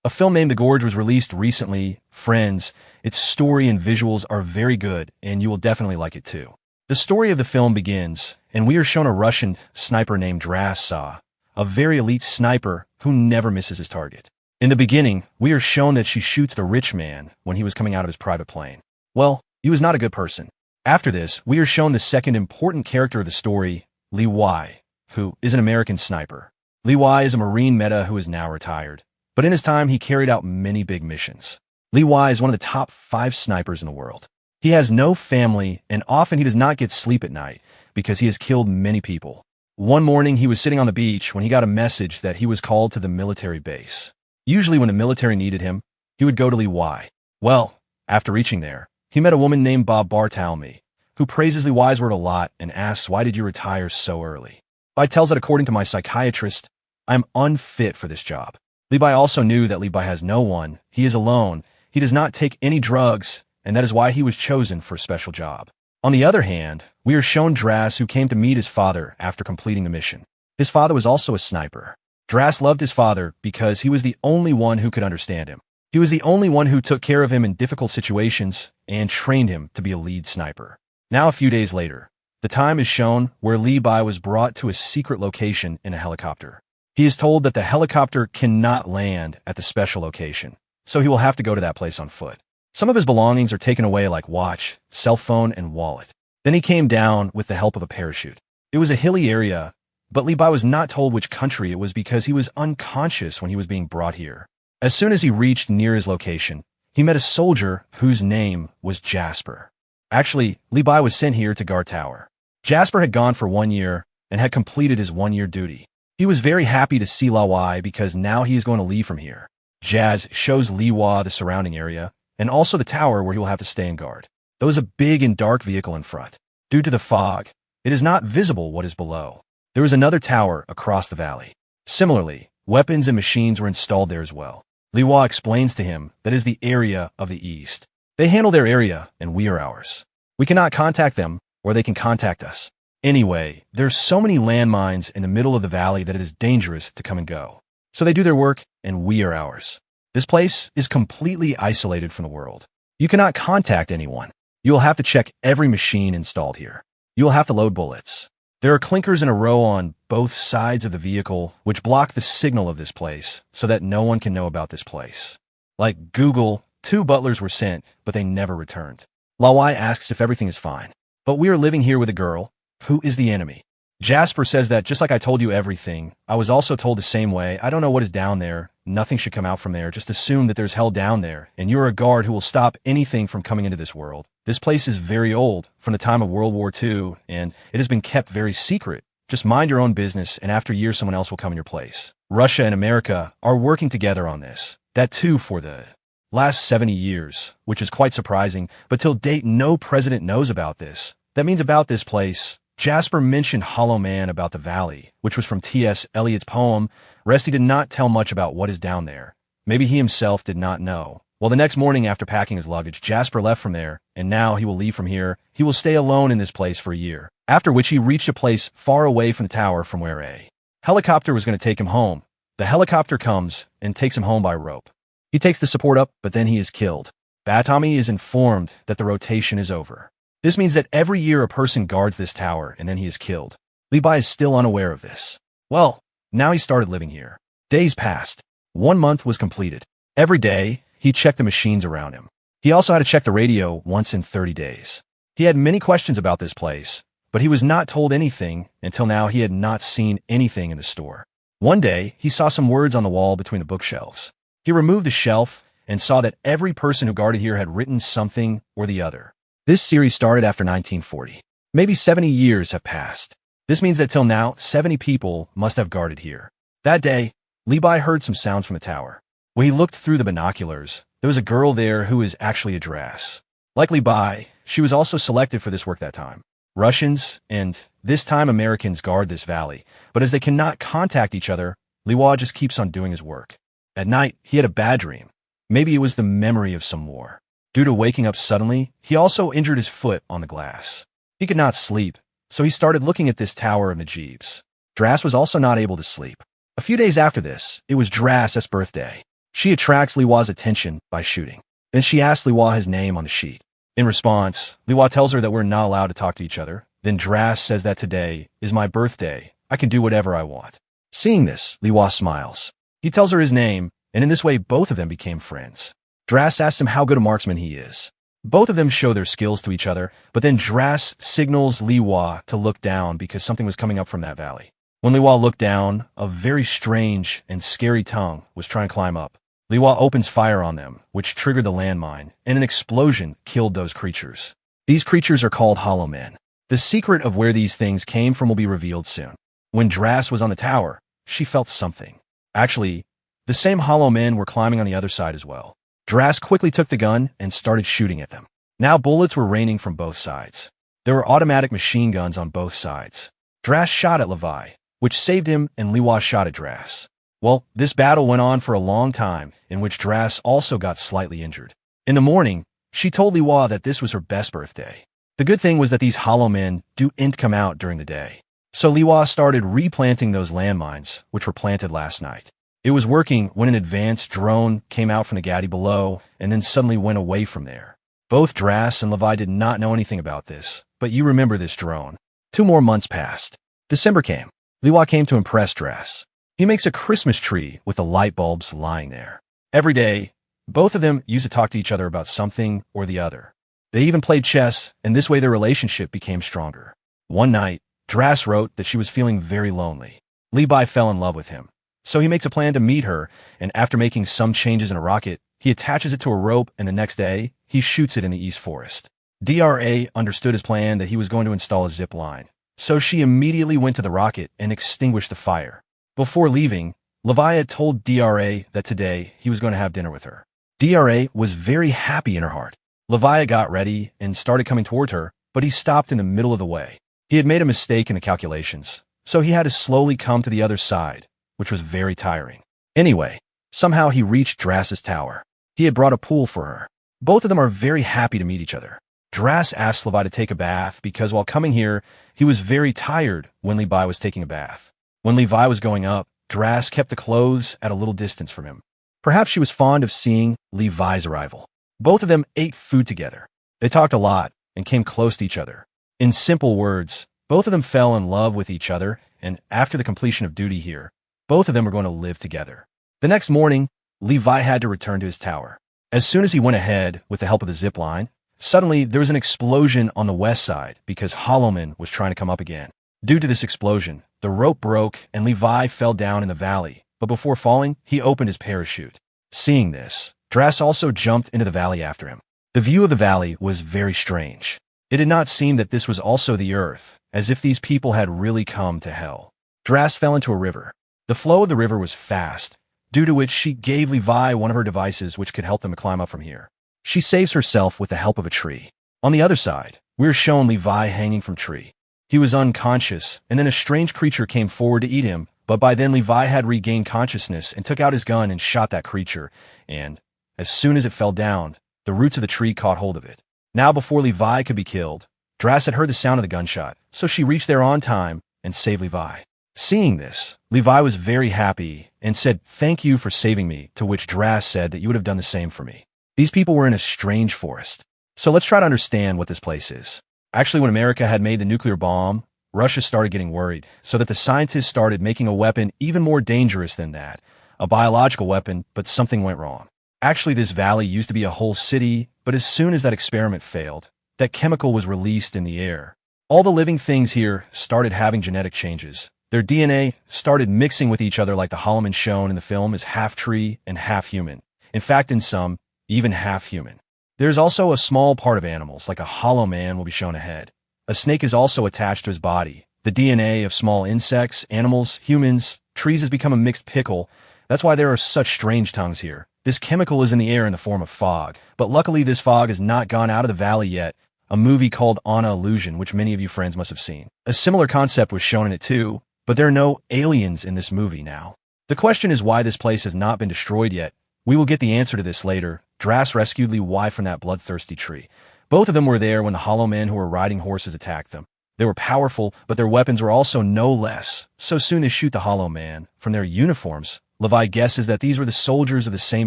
A film named The Gorge was released recently. Friends, its story and visuals are very good, and you will definitely like it too. The story of the film begins, and we are shown a Russian sniper named Drasa, a very elite sniper who never misses his target. In the beginning, we are shown that she shoots a rich man when he was coming out of his private plane. Well, he was not a good person. After this, we are shown the second important character of the story, Li Wei, who is an American sniper. Li Wei is a Marine meta who is now retired, but in his time he carried out many big missions. Li Wei is one of the top 5 snipers in the world. He has no family, and often he does not get sleep at night because he has killed many people. One morning he was sitting on the beach when he got a message that he was called to the military base. Usually when the military needed him, he would go to Li Wei. Well, after reaching there, he met a woman named Bob Bartalmy, who praises Li Wei's work a lot and asks, "Why did you retire so early?" Li tells that according to my psychiatrist, I am unfit for this job. Li Bai also knew that Li Bai has no one, he is alone, he does not take any drugs, and that is why he was chosen for a special job. On the other hand, we are shown Dras, who came to meet his father after completing the mission. His father was also a sniper. Dras loved his father because he was the only one who could understand him. He was the only one who took care of him in difficult situations and trained him to be a lead sniper. Now a few days later, the time is shown where Li Bai was brought to a secret location in a helicopter. He is told that the helicopter cannot land at the special location, so he will have to go to that place on foot. Some of his belongings are taken away like watch, cell phone, and wallet. Then he came down with the help of a parachute. It was a hilly area, but Li Bai was not told which country it was because he was unconscious when he was being brought here. As soon as he reached near his location, he met a soldier whose name was Jasper. Actually, Li Bai was sent here to guard tower. Jasper had gone for 1 year and had completed his 1-year duty. He was very happy to see Li Wei because now he is going to leave from here. Jazz shows Li Wei the surrounding area, and also the tower where he will have to stay and guard. There was a big and dark vehicle in front. Due to the fog, it is not visible what is below. There was another tower across the valley. Similarly, weapons and machines were installed there as well. Li Wei explains to him that it is the area of the east. They handle their area, and we are ours. We cannot contact them, or they can contact us. Anyway, there's so many landmines in the middle of the valley that it is dangerous to come and go. So they do their work, and we are ours. This place is completely isolated from the world. You cannot contact anyone. You will have to check every machine installed here. You will have to load bullets. There are clinkers in a row on both sides of the vehicle, which block the signal of this place, so that no one can know about this place. Like Google, 2 butlers were sent, but they never returned. Li Wei asks if everything is fine. But we are living here with a girl, who is the enemy. Jasper says that just like I told you everything, I was also told the same way. I don't know what is down there. Nothing should come out from there. Just assume that there's hell down there, and you're a guard who will stop anything from coming into this world. This place is very old, from the time of World War II, and it has been kept very secret. Just mind your own business, and after years someone else will come in your place. Russia and America are working together on this. That too for the last 70 years, which is quite surprising, but till date no president knows about this. That means about this place. Jasper mentioned Hollow Man about the valley, which was from T.S. Eliot's poem. Resty did not tell much about what is down there. Maybe he himself did not know. Well, the next morning after packing his luggage, Jasper left from there, and now he will leave from here. He will stay alone in this place for a year, after which he reached a place far away from the tower from where a helicopter was going to take him home. The helicopter comes and takes him home by rope. He takes the support up, but then he is killed. Batami is informed that the rotation is over. This means that every year a person guards this tower, and then he is killed. Li Bai is still unaware of this. Well, now he started living here. Days passed. 1 month was completed. Every day, he checked the machines around him. He also had to check the radio once in 30 days. He had many questions about this place, but he was not told anything until now. He had not seen anything in the store. One day, he saw some words on the wall between the bookshelves. He removed the shelf and saw that every person who guarded here had written something or the other. This series started after 1940. Maybe 70 years have passed. This means that till now, 70 people must have guarded here. That day, Li Bai heard some sounds from the tower. When he looked through the binoculars, there was a girl there who is actually a Dras. Like Li Bai, she was also selected for this work that time. Russians, and this time Americans, guard this valley, but as they cannot contact each other, Li Bai just keeps on doing his work. At night, he had a bad dream. Maybe it was the memory of some war. Due to waking up suddenly, he also injured his foot on the glass. He could not sleep, so he started looking at this tower of Najib's. Dras was also not able to sleep. A few days after this, it was Dras's birthday. She attracts Li Hua's attention by shooting. Then she asks Li Hua his name on the sheet. In response, Li Hua tells her that we're not allowed to talk to each other. Then Dras says that today is my birthday. I can do whatever I want. Seeing this, Li Hua smiles. He tells her his name, and in this way both of them became friends. Dras asks him how good a marksman he is. Both of them show their skills to each other, but then Dras signals Li Hua to look down because something was coming up from that valley. When Li Hua looked down, a very strange and scary tongue was trying to climb up. Li Hua opens fire on them, which triggered the landmine, and an explosion killed those creatures. These creatures are called Hollow Men. The secret of where these things came from will be revealed soon. When Dras was on the tower, she felt something. Actually, the same Hollow Men were climbing on the other side as well. Dras quickly took the gun and started shooting at them. Now bullets were raining from both sides. There were automatic machine guns on both sides. Dras shot at Levi, which saved him, and Li Hua shot at Dras. Well, this battle went on for a long time, in which Dras also got slightly injured. In the morning, she told Li Hua that this was her best birthday. The good thing was that these Hollow Men didn't come out during the day. So Li Hua started replanting those landmines, which were planted last night. It was working when an advanced drone came out from the galley below and then suddenly went away from there. Both Dras and Levi did not know anything about this, but you remember this drone. 2 more months passed. December came. Li Hua came to impress Dras. He makes a Christmas tree with the light bulbs lying there. Every day, both of them used to talk to each other about something or the other. They even played chess, and this way their relationship became stronger. One night, Dras wrote that she was feeling very lonely. Levi fell in love with him. So he makes a plan to meet her, and after making some changes in a rocket, he attaches it to a rope, and the next day, he shoots it in the East Forest. Dra understood his plan that he was going to install a zip line. So she immediately went to the rocket and extinguished the fire. Before leaving, Levi had told Dra that today he was going to have dinner with her. Dra was very happy in her heart. Levi got ready and started coming toward her, but he stopped in the middle of the way. He had made a mistake in the calculations, so he had to slowly come to the other side, which was very tiring. Anyway, somehow he reached Dras's tower. He had brought a pool for her. Both of them are very happy to meet each other. Dras asked Levi to take a bath because while coming here, he was very tired when Levi was taking a bath. When Levi was going up, Dras kept the clothes at a little distance from him. Perhaps she was fond of seeing Levi's arrival. Both of them ate food together. They talked a lot and came close to each other. In simple words, both of them fell in love with each other, and after the completion of duty here, both of them were going to live together. The next morning, Levi had to return to his tower. As soon as he went ahead with the help of the zip line, suddenly there was an explosion on the west side because Hollowman was trying to come up again. Due to this explosion, the rope broke and Levi fell down in the valley, but before falling, he opened his parachute. Seeing this, Dras also jumped into the valley after him. The view of the valley was very strange. It did not seem that this was also the earth, as if these people had really come to hell. Dras fell into a river. The flow of the river was fast, due to which she gave Levi one of her devices which could help them to climb up from here. She saves herself with the help of a tree. On the other side, we're shown Levi hanging from tree. He was unconscious, and then a strange creature came forward to eat him, but by then Levi had regained consciousness and took out his gun and shot that creature, and as soon as it fell down, the roots of the tree caught hold of it. Now before Levi could be killed, Dras had heard the sound of the gunshot, so she reached there on time and saved Levi. Seeing this, Levi was very happy and said, "Thank you for saving me," to which Dras said that you would have done the same for me. These people were in a strange forest. So let's try to understand what this place is. Actually, when America had made the nuclear bomb, Russia started getting worried, so that the scientists started making a weapon even more dangerous than that, a biological weapon, but something went wrong. Actually, this valley used to be a whole city, but as soon as that experiment failed, that chemical was released in the air. All the living things here started having genetic changes. Their DNA started mixing with each other like the Holloman shown in the film is half tree and half human. In fact, in some, even half human. There's also a small part of animals, like a hollow man will be shown ahead. A snake is also attached to his body. The DNA of small insects, animals, humans, trees has become a mixed pickle. That's why there are such strange tongues here. This chemical is in the air in the form of fog, but luckily this fog has not gone out of the valley yet. A movie called Anna Illusion, which many of you friends must have seen. A similar concept was shown in it too, but there are no aliens in this movie now. The question is why this place has not been destroyed yet. We will get the answer to this later. Dras rescued Levi from that bloodthirsty tree. Both of them were there when the hollow men who were riding horses attacked them. They were powerful, but their weapons were also no less. So soon they shoot the hollow man. From their uniforms, Levi guesses that these were the soldiers of the same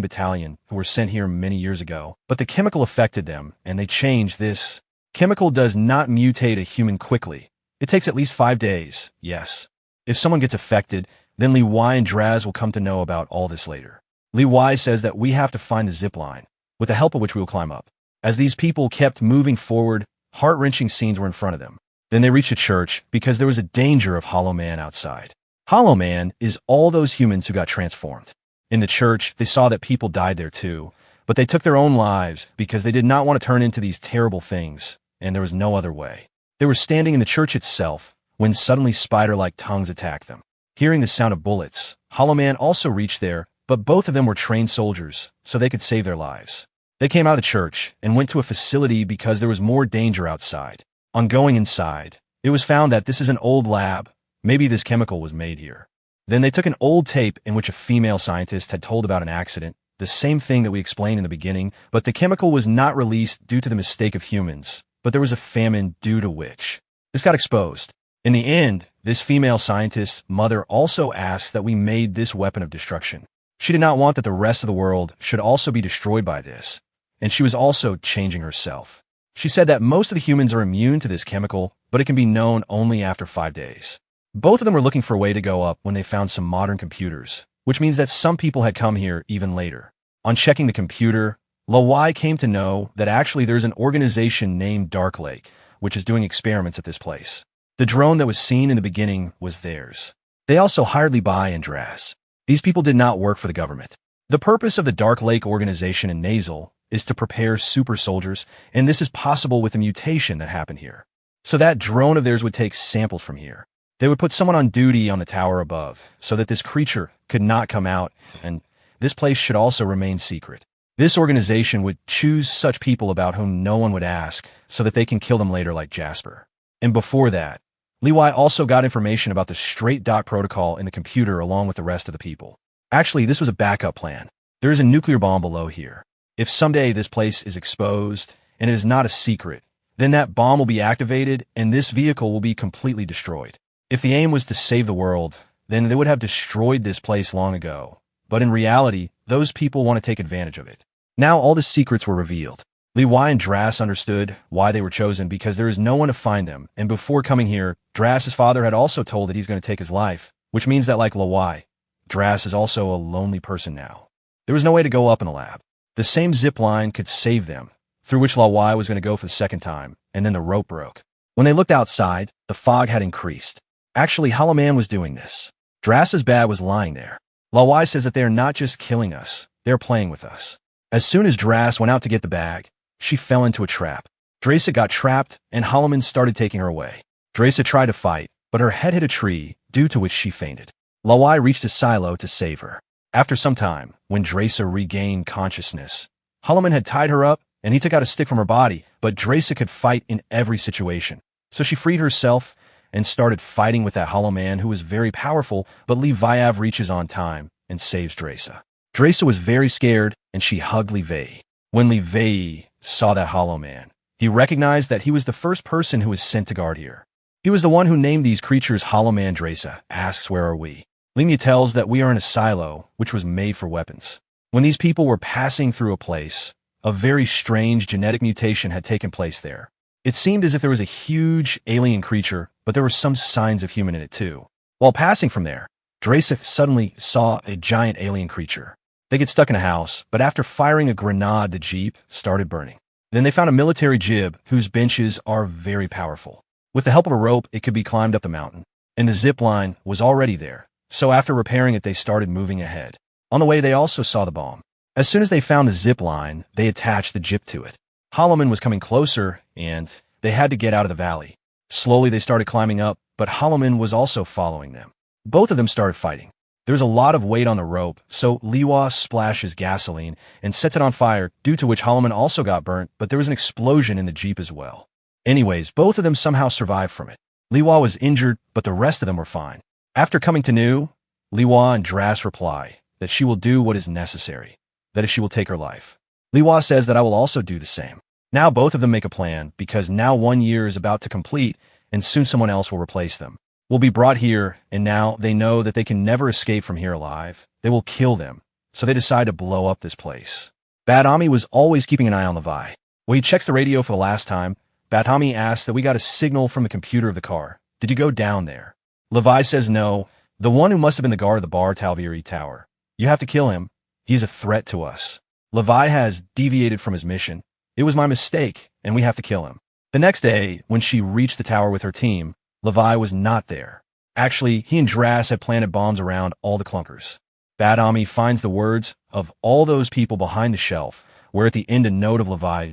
battalion who were sent here many years ago, but the chemical affected them, and they changed. This chemical does not mutate a human quickly. It takes at least 5 days, yes. If someone gets affected, then Levi and Draz will come to know about all this later. Levi says that we have to find the zip line, with the help of which we will climb up. As these people kept moving forward, heart-wrenching scenes were in front of them. Then they reached a church because there was a danger of Hollow Man outside. Hollow Man is all those humans who got transformed. In the church, they saw that people died there too, but they took their own lives because they did not want to turn into these terrible things, and there was no other way. They were standing in the church itself when suddenly spider-like tongues attacked them. Hearing the sound of bullets, Hollow Man also reached there, but both of them were trained soldiers, so they could save their lives. They came out of the church and went to a facility because there was more danger outside. On going inside, it was found that this is an old lab. Maybe this chemical was made here. Then they took an old tape in which a female scientist had told about an accident, the same thing that we explained in the beginning, but the chemical was not released due to the mistake of humans, but there was a famine due to which this got exposed. In the end, this female scientist's mother also asked that we made this weapon of destruction. She did not want that the rest of the world should also be destroyed by this, and she was also changing herself. She said that most of the humans are immune to this chemical, but it can be known only after 5 days. Both of them were looking for a way to go up when they found some modern computers, which means that some people had come here even later. On checking the computer, Lawai came to know that actually there's an organization named Dark Lake, which is doing experiments at this place. The drone that was seen in the beginning was theirs. They also hired Levi and Draz. These people did not work for the government. The purpose of the Dark Lake organization in Nasal is to prepare super soldiers, and this is possible with a mutation that happened here. So that drone of theirs would take samples from here. They would put someone on duty on the tower above, so that this creature could not come out, and this place should also remain secret. This organization would choose such people about whom no one would ask, so that they can kill them later like Jasper. And before that, Levi also got information about the straight dot protocol in the computer along with the rest of the people. Actually, this was a backup plan. There is a nuclear bomb below here. If someday this place is exposed, and it is not a secret, then that bomb will be activated and this vehicle will be completely destroyed. If the aim was to save the world, then they would have destroyed this place long ago. But in reality, those people want to take advantage of it. Now all the secrets were revealed. Levi and Draz understood why they were chosen because there is no one to find them, and before coming here, Draz's father had also told that he's going to take his life, which means that like Levi, Draz is also a lonely person now. There was no way to go up in the lab. The same zip line could save them, through which Lawai was going to go for the second time, and then the rope broke. When they looked outside, the fog had increased. Actually, Hollow Man was doing this. Draz's bag was lying there. Lawai says that they are not just killing us, they are playing with us. As soon as Draz went out to get the bag, she fell into a trap. Drasa got trapped, and Holloman started taking her away. Drasa tried to fight, but her head hit a tree, due to which she fainted. Lawai reached a silo to save her. After some time, when Drasa regained consciousness, Holloman had tied her up, and he took out a stick from her body, but Drasa could fight in every situation. So she freed herself and started fighting with that Hollow Man who was very powerful, but Leviav reaches on time and saves Drasa. Drasa was very scared, and she hugged Levei. When Levei saw that Hollow Man, he recognized that he was the first person who was sent to guard here. He was the one who named these creatures Hollow Man. Drasa asks, "Where are we?" Lemia tells that we are in a silo, which was made for weapons. When these people were passing through a place, a very strange genetic mutation had taken place there. It seemed as if there was a huge alien creature, but there were some signs of human in it too. While passing from there, Drasa suddenly saw a giant alien creature. They get stuck in a house, but after firing a grenade, the jeep started burning. Then they found a military jib whose benches are very powerful. With the help of a rope, it could be climbed up the mountain. And the zip line was already there, so after repairing it, they started moving ahead. On the way, they also saw the bomb. As soon as they found the zip line, they attached the jib to it. Holloman was coming closer, and they had to get out of the valley. Slowly, they started climbing up, but Holloman was also following them. Both of them started fighting. There's a lot of weight on the rope, so Liwa splashes gasoline and sets it on fire, due to which Holloman also got burnt, but there was an explosion in the jeep as well. Anyways, both of them somehow survived from it. Liwa was injured, but the rest of them were fine. After coming to Nu, Liwa and Dras reply that she will do what is necessary, that is, she will take her life. Liwa says that I will also do the same. Now both of them make a plan, because now 1 year is about to complete, and soon someone else will replace them. Will be brought here, and now they know that they can never escape from here alive. they will kill them, so they decide to blow up this place. Bad Ami was always keeping an eye on Levi. When he checks the radio for the last time, Bad Ami asks that we got a signal from the computer of the car. Did you go down there? Levi says no, the one who must have been the guard of the Bar Talviri Tower. You have to kill him. He's a threat to us. Levi has deviated from his mission. It was my mistake, and we have to kill him. The next day, when she reached the tower with her team, Levi was not there. Actually, he and Dras had planted bombs around all the clunkers. Bad Ami finds the words of all those people behind the shelf, where at the end a note of Levi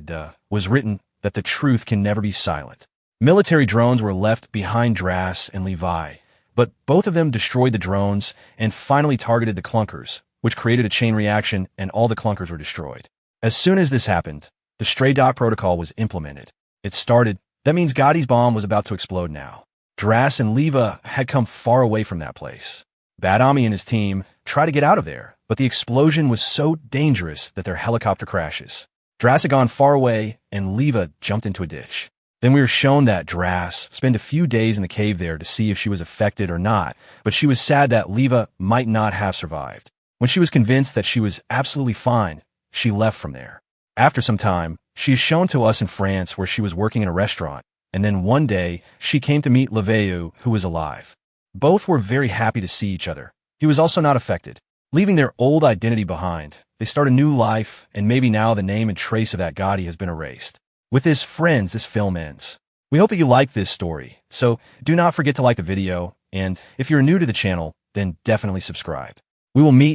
was written that the truth can never be silent. Military drones were left behind Dras and Levi, but both of them destroyed the drones and finally targeted the clunkers, which created a chain reaction and all the clunkers were destroyed. As soon as this happened, the stray dot protocol was implemented. It started. That means Gotti's bomb was about to explode now. Dras and Leva had come far away from that place. Bad Ami and his team tried to get out of there, but the explosion was so dangerous that their helicopter crashes. Dras had gone far away, and Leva jumped into a ditch. Then we were shown that Dras spent a few days in the cave there to see if she was affected or not, but she was sad that Leva might not have survived. When she was convinced that she was absolutely fine, she left from there. After some time, she is shown to us in France where she was working in a restaurant, and then one day, she came to meet Leveu, who was alive. Both were very happy to see each other. He was also not affected. Leaving their old identity behind, they start a new life, and maybe now the name and trace of that Gotti has been erased. With his friends, this film ends. We hope that you like this story, so do not forget to like the video, and if you're new to the channel, then definitely subscribe. We will meet